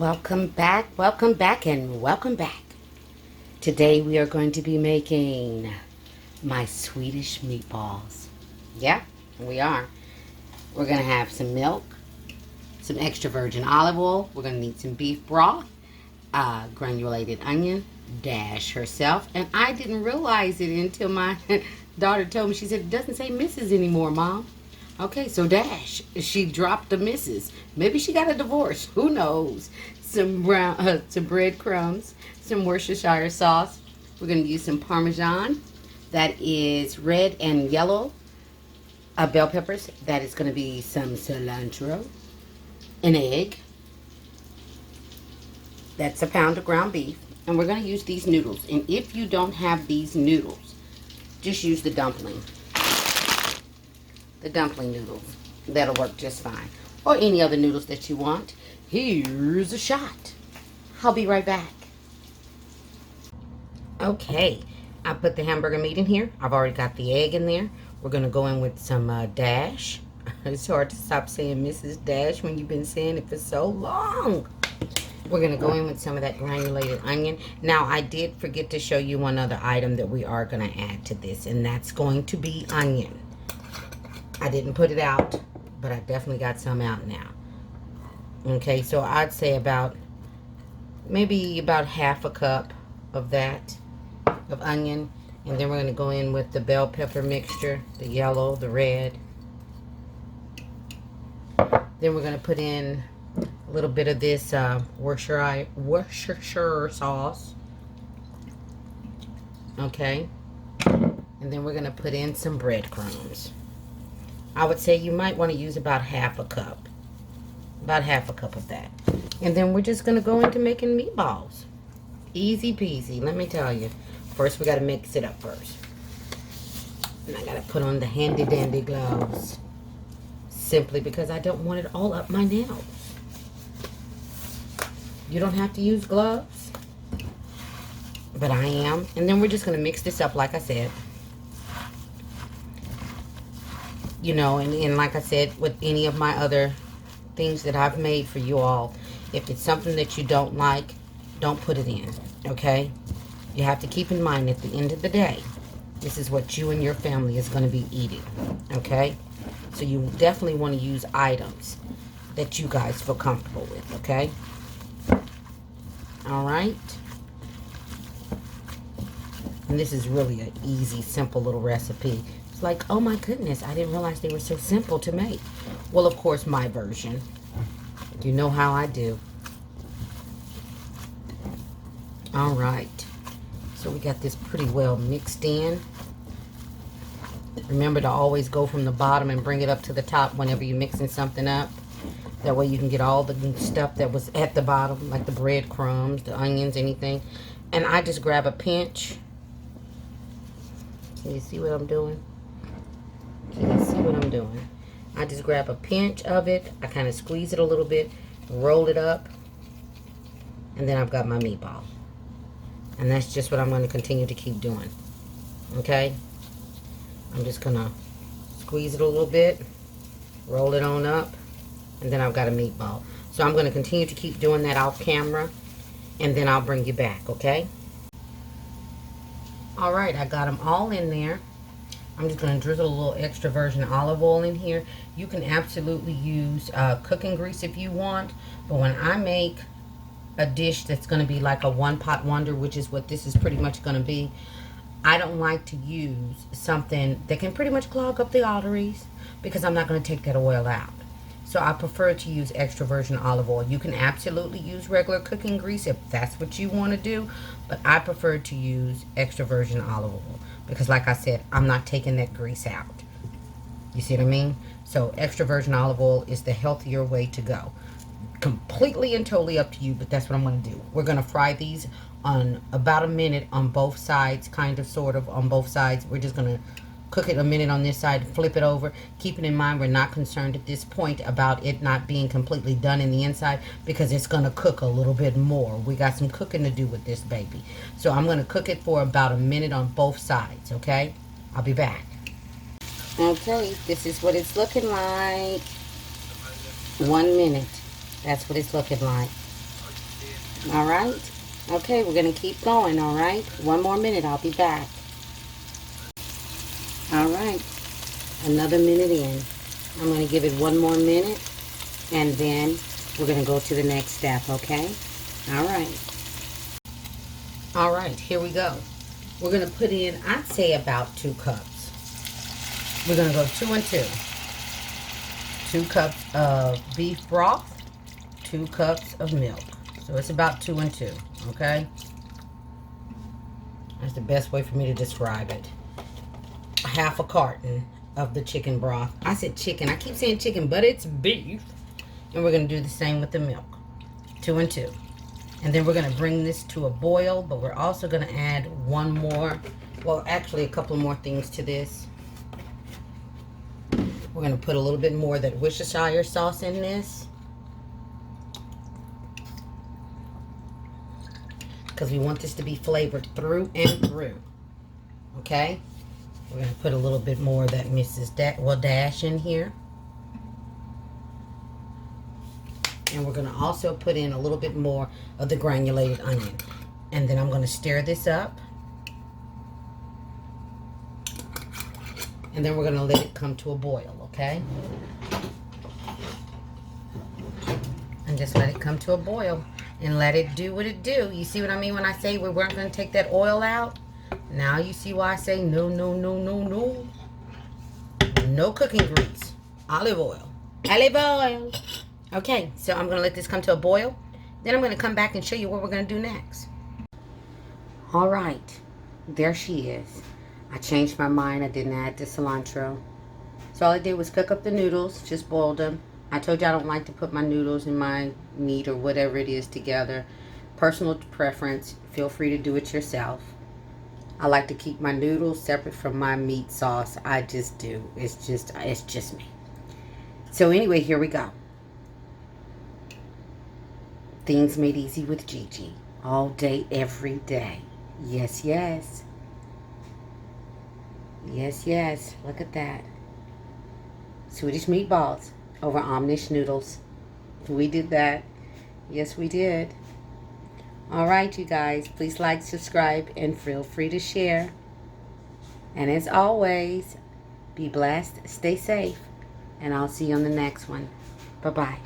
welcome back, and welcome back. Today we are going to be making my Swedish meatballs. Yeah, we are. We're going to have some milk, some extra virgin olive oil. We're going to need some beef broth, granulated onion, Dash herself. And I didn't realize it until my daughter told me. She said, it doesn't say Mrs. anymore, Mom. Okay, so Dash, she dropped the Mrs. Maybe she got a divorce. Who knows? Some breadcrumbs, some Worcestershire sauce. We're going to use some Parmesan. That is red and yellow. Bell peppers. That is going to be some cilantro. An egg. That's a pound of ground beef. And we're going to use these noodles. And if you don't have these noodles, just use the dumpling. The dumpling noodles. That'll work just fine. Or any other noodles that you want. Here's a shot. I'll be right back. Okay, I put the hamburger meat in here. I've already got the egg in there. We're going to go in with some Dash. It's hard to stop saying Mrs. Dash when you've been saying it for so long. We're going to go in with some of that granulated onion. Now, I did forget to show you one other item that we are going to add to this, and that's going to be onion. I didn't put it out, but I definitely got some out now. Okay, so I'd say maybe about half a cup of that, of onion. And then we're going to go in with the bell pepper mixture, the yellow, the red. Then we're going to put in a little bit of this Worcestershire sauce. Okay. And then we're going to put in some breadcrumbs. I would say you might want to use about half a cup. About half a cup of that. And then we're just going to go into making meatballs. Easy peasy, let me tell you. First, we got to mix it up first. And I got to put on the handy dandy gloves. Simply because I don't want it all up my nails. You don't have to use gloves. But I am. And then we're just going to mix this up like I said. You know, and like I said, with any of my other things that I've made for you all, if it's something that you don't like, don't put it in, okay? You have to keep in mind at the end of the day, this is what you and your family is going to be eating, okay? So you definitely want to use items that you guys feel comfortable with, okay? All right. And this is really an easy, simple little recipe. It's like, oh my goodness, I didn't realize they were so simple to make. Well, of course, my version. You know how I do. All right. So we got this pretty well mixed in. Remember to always go from the bottom and bring it up to the top whenever you're mixing something up. That way you can get all the stuff that was at the bottom, like the breadcrumbs, the onions, anything. And I just grab a pinch. Can you see what I'm doing? Can you see what I'm doing? I just grab a pinch of it. I kind of squeeze it a little bit, roll it up, and then I've got my meatball. And that's just what I'm going to continue to keep doing. Okay? I'm just going to squeeze it a little bit, roll it on up, and then I've got a meatball. So I'm going to continue to keep doing that off camera, and then I'll bring you back, okay? All right, I got them all in there. I'm just going to drizzle a little extra virgin olive oil in here. You can absolutely use cooking grease if you want. But when I make a dish that's going to be like a one-pot wonder, which is what this is pretty much going to be, I don't like to use something that can pretty much clog up the arteries because I'm not going to take that oil out. So I prefer to use extra virgin olive oil. You can absolutely use regular cooking grease if that's what you want to do. But I prefer to use extra virgin olive oil. Because like I said, I'm not taking that grease out. You see what I mean? So extra virgin olive oil is the healthier way to go. Completely and totally up to you, but that's what I'm going to do. We're going to fry these on about a minute on both sides, kind of, sort of, on both sides. We're just going to cook it a minute on this side, flip it over. Keeping in mind, we're not concerned at this point about it not being completely done in the inside because it's going to cook a little bit more. We got some cooking to do with this baby. So I'm going to cook it for about a minute on both sides, okay? I'll be back. Okay, this is what it's looking like. 1 minute. That's what it's looking like. All right. Okay, we're going to keep going, all right? One more minute, I'll be back. All right. Another minute in. I'm going to give it one more minute, and then we're going to go to the next step, okay? All right. All right, here we go. We're going to put in, I'd say about 2 cups. We're going to go 2 and 2. 2 cups of beef broth, 2 cups of milk. So it's about 2 and 2, okay? That's the best way for me to describe it. Half a carton of the chicken broth. I said chicken. I keep saying chicken, but it's beef. And we're going to do the same with the milk. 2 and 2. And then we're going to bring this to a boil, but we're also going to add one more, well, actually a couple more things to this. We're going to put a little bit more of that Worcestershire sauce in this, because we want this to be flavored through and through. Okay? We're going to put a little bit more of that Dash in here. And we're going to also put in a little bit more of the granulated onion. And then I'm going to stir this up. And then we're going to let it come to a boil, okay? And just let it come to a boil. And let it do what it do. You see what I mean when I say we weren't going to take that oil out? Now you see why I say no, no, no, no, no. No cooking grease. Olive oil. Olive oil. Okay, so I'm going to let this come to a boil. Then I'm going to come back and show you what we're going to do next. All right. There she is. I changed my mind. I didn't add the cilantro. So all I did was cook up the noodles. Just boiled them. I told you I don't like to put my noodles and my meat or whatever it is together. Personal preference. Feel free to do it yourself. I like to keep my noodles separate from my meat sauce. I just do. It's just me. So anyway, here we go. Things made easy with Gigi. All day, every day. Yes, yes. Yes, yes. Look at that. Swedish Meatballs over Omnish noodles. We did that. Yes, we did. All right, you guys. Please like, subscribe, and feel free to share. And as always, be blessed, stay safe, and I'll see you on the next one. Bye-bye.